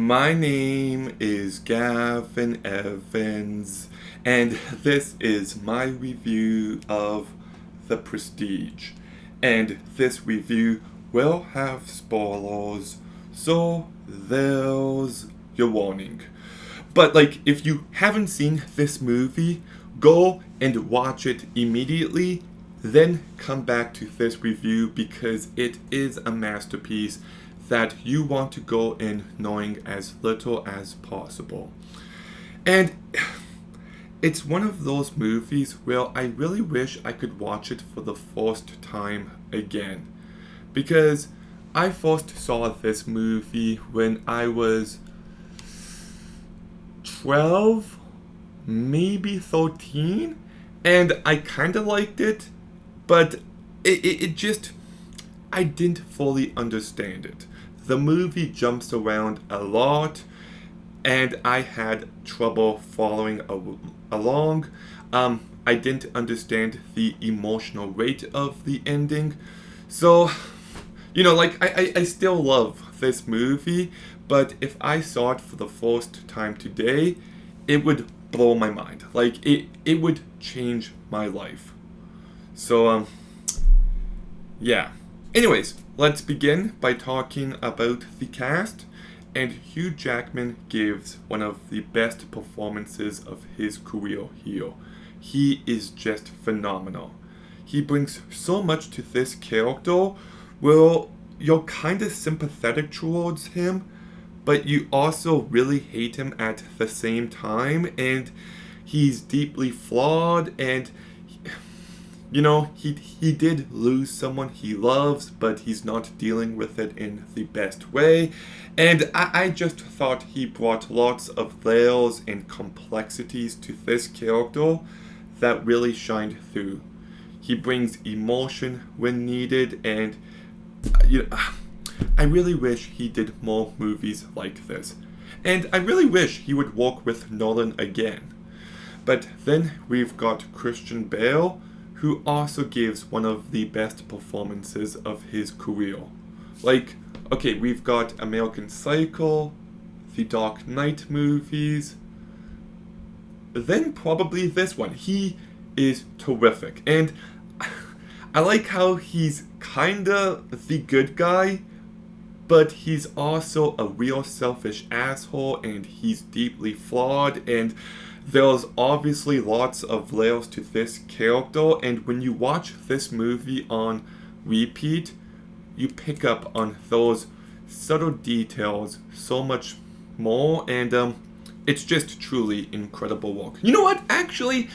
My name is Gavin Evans, and this is my review of The Prestige. And this review will have spoilers, so there's your warning. But, if you haven't seen this movie, go and watch it immediately, then come back to this review because it is a masterpiece that you want to go in knowing as little as possible. And it's one of those movies where I really wish I could watch it for the first time again. Because I first saw this movie when I was 12, maybe 13, and I kind of liked it, but it just, I didn't fully understand it. The movie jumps around a lot, and I had trouble following along. I didn't understand the emotional weight of the ending. So, I still love this movie, but if I saw it for the first time today, it would blow my mind. It would change my life. So, yeah. Anyways, let's begin by talking about the cast. And Hugh Jackman gives one of the best performances of his career here. He is just phenomenal. He brings so much to this character where you're kind of sympathetic towards him, but you also really hate him at the same time, and he's deeply flawed, and he did lose someone he loves, but he's not dealing with it in the best way. And I just thought he brought lots of layers and complexities to this character that really shined through. He brings emotion when needed, and I really wish he did more movies like this. And I really wish he would work with Nolan again. But then we've got Christian Bale, who also gives one of the best performances of his career. We've got American Psycho, the Dark Knight movies, then probably this one. He is terrific. And I like how he's kinda the good guy, but he's also a real selfish asshole, and he's deeply flawed, and there's obviously lots of layers to this character, and when you watch this movie on repeat, you pick up on those subtle details so much more, and it's just truly incredible work. You know what? Actually,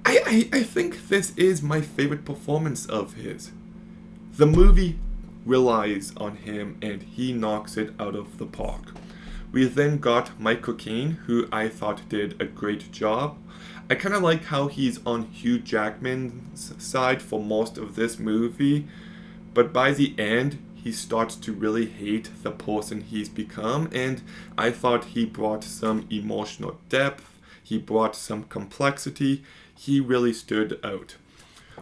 I think this is my favorite performance of his. The movie relies on him, and he knocks it out of the park. We then got Michael Caine, who I thought did a great job. I kind of like how he's on Hugh Jackman's side for most of this movie, but by the end, he starts to really hate the person he's become, and I thought he brought some emotional depth, he brought some complexity, he really stood out.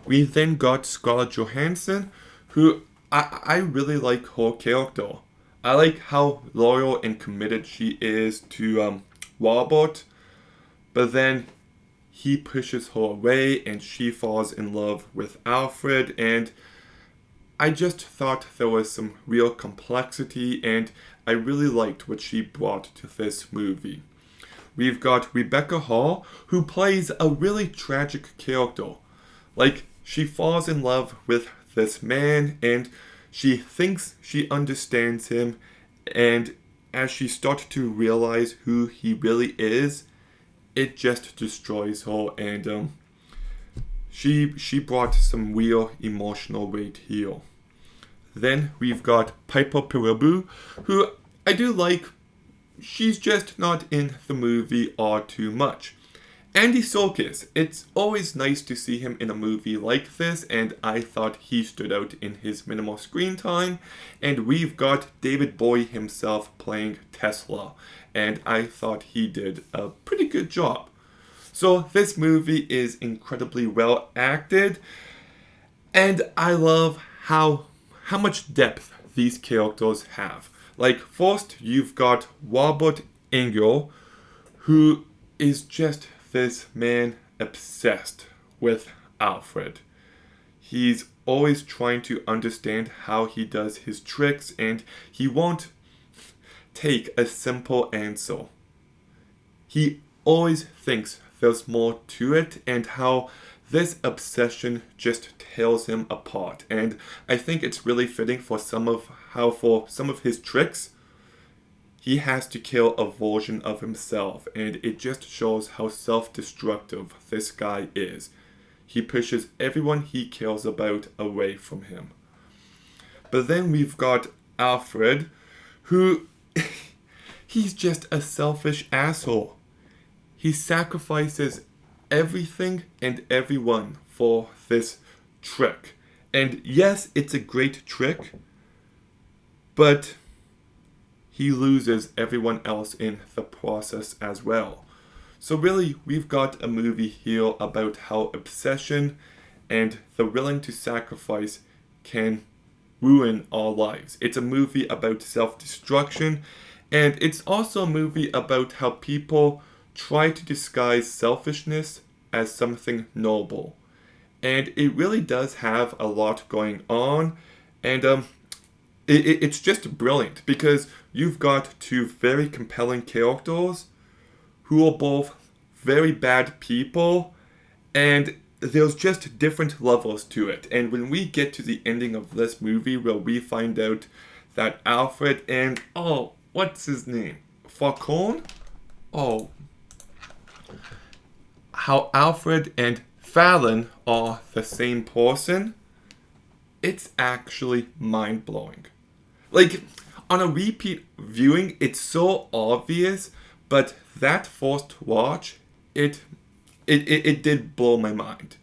We then got Scarlett Johansson, who I really like her character. I like how loyal and committed she is to Robert, but then he pushes her away and she falls in love with Alfred, and I just thought there was some real complexity, and I really liked what she brought to this movie. We've got Rebecca Hall, who plays a really tragic character. She falls in love with this man, and she thinks she understands him, and as she starts to realize who he really is, it just destroys her, and she brought some real emotional weight here. Then we've got Piper Perabo, who I do like. She's just not in the movie all too much. Andy Serkis, it's always nice to see him in a movie like this, and I thought he stood out in his minimal screen time. And we've got David Bowie himself playing Tesla, and I thought he did a pretty good job. So this movie is incredibly well acted, and I love how much depth these characters have. Like, first, you've got Robert Engel, who is just this man obsessed with Alfred. He's always trying to understand how he does his tricks, and he won't take a simple answer. He always thinks there's more to it, and how this obsession just tears him apart. And I think it's really fitting for some of his tricks, he has to kill a version of himself, and it just shows how self-destructive this guy is. He pushes everyone he cares about away from him. But then we've got Alfred, who he's just a selfish asshole. He sacrifices everything and everyone for this trick. And yes, it's a great trick, but he loses everyone else in the process as well. So really, we've got a movie here about how obsession and the willing to sacrifice can ruin our lives. It's a movie about self-destruction, and it's also a movie about how people try to disguise selfishness as something noble. And it really does have a lot going on, and it's just brilliant because you've got two very compelling characters who are both very bad people, and there's just different levels to it. And when we get to the ending of this movie, where we find out that Alfred and, oh, what's his name? Falcone? Oh. How Alfred and Fallon are the same person, it's actually mind-blowing. Like, on a repeat viewing, it's so obvious, but that first watch, it did blow my mind.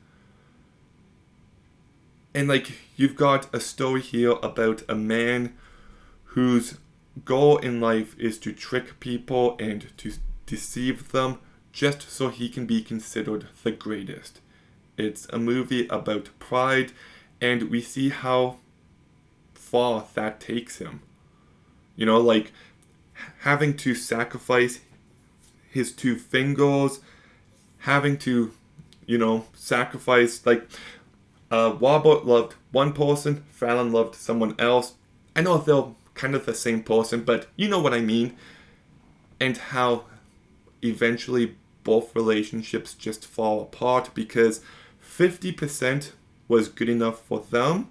And like, you've got a story here about a man whose goal in life is to trick people and to deceive them just so he can be considered the greatest. It's a movie about pride, and we see how far that takes him. You know, like having to sacrifice his two fingers, having to, sacrifice, like, Robert loved one person, Fallon loved someone else. I know they're kind of the same person, but you know what I mean. And how eventually both relationships just fall apart because 50% was good enough for them,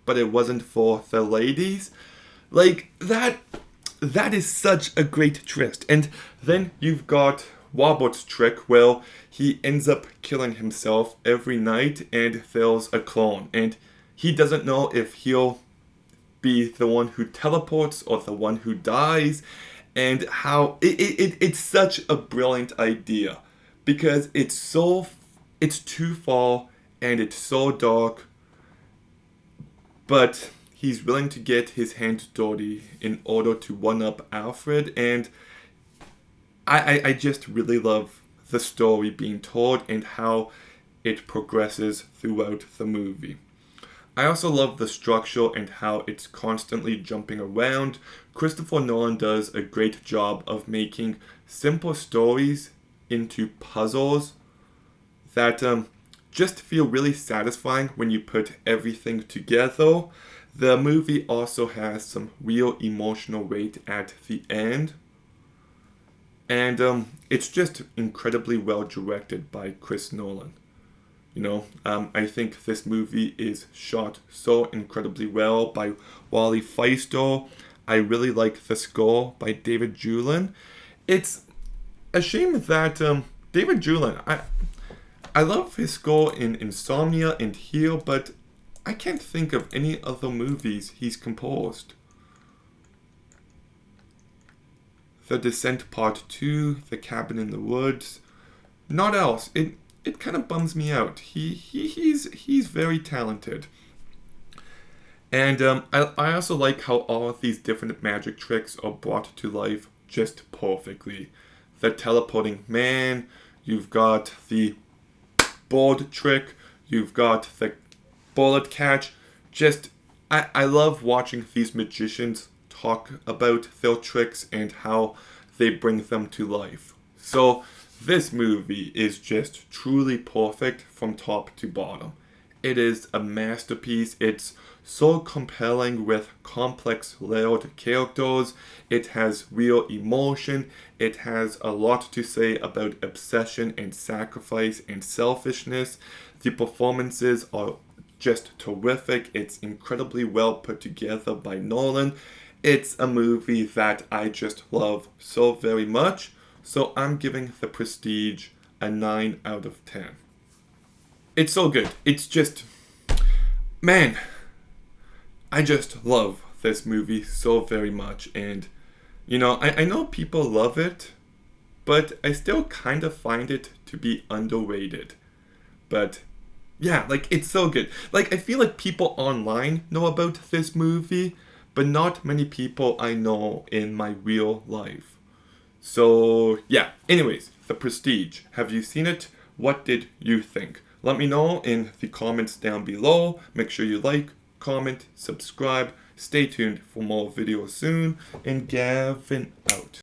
but it wasn't for the ladies. Like, that is such a great twist. And then you've got Robert's trick where he ends up killing himself every night, and there's a clone. And he doesn't know if he'll be the one who teleports or the one who dies. And how it's such a brilliant idea because it's too far and it's so dark, but he's willing to get his hands dirty in order to one-up Alfred, and I just really love the story being told and how it progresses throughout the movie. I also love the structure and how it's constantly jumping around. Christopher Nolan does a great job of making simple stories into puzzles that just feel really satisfying when you put everything together. The movie also has some real emotional weight at the end. And it's just incredibly well directed by Chris Nolan. I think this movie is shot so incredibly well by Wally Feister. I really like the score by David Julin. It's a shame that David Julin, I love his score in Insomnia and here, but I can't think of any other movies he's composed. The Descent Part 2, The Cabin in the Woods, not else. It kind of bums me out. He's very talented. And I also like how all of these different magic tricks are brought to life just perfectly. The teleporting man, you've got the board trick, you've got the bullet catch. I love watching these magicians talk about their tricks and how they bring them to life. So this movie is just truly perfect from top to bottom. It is a masterpiece. It's so compelling with complex layered characters. It has real emotion. It has a lot to say about obsession and sacrifice and selfishness. The performances are just terrific. It's incredibly well put together by Nolan. It's a movie that I just love so very much. So I'm giving The Prestige a 9 out of 10. It's so good. It's just, man, I just love this movie so very much. And, I know people love it, but I still kind of find it to be underrated. But, yeah, it's so good. I feel like people online know about this movie, but not many people I know in my real life. So, yeah. Anyways, The Prestige. Have you seen it? What did you think? Let me know in the comments down below. Make sure you like, comment, subscribe. Stay tuned for more videos soon. And Gavin out.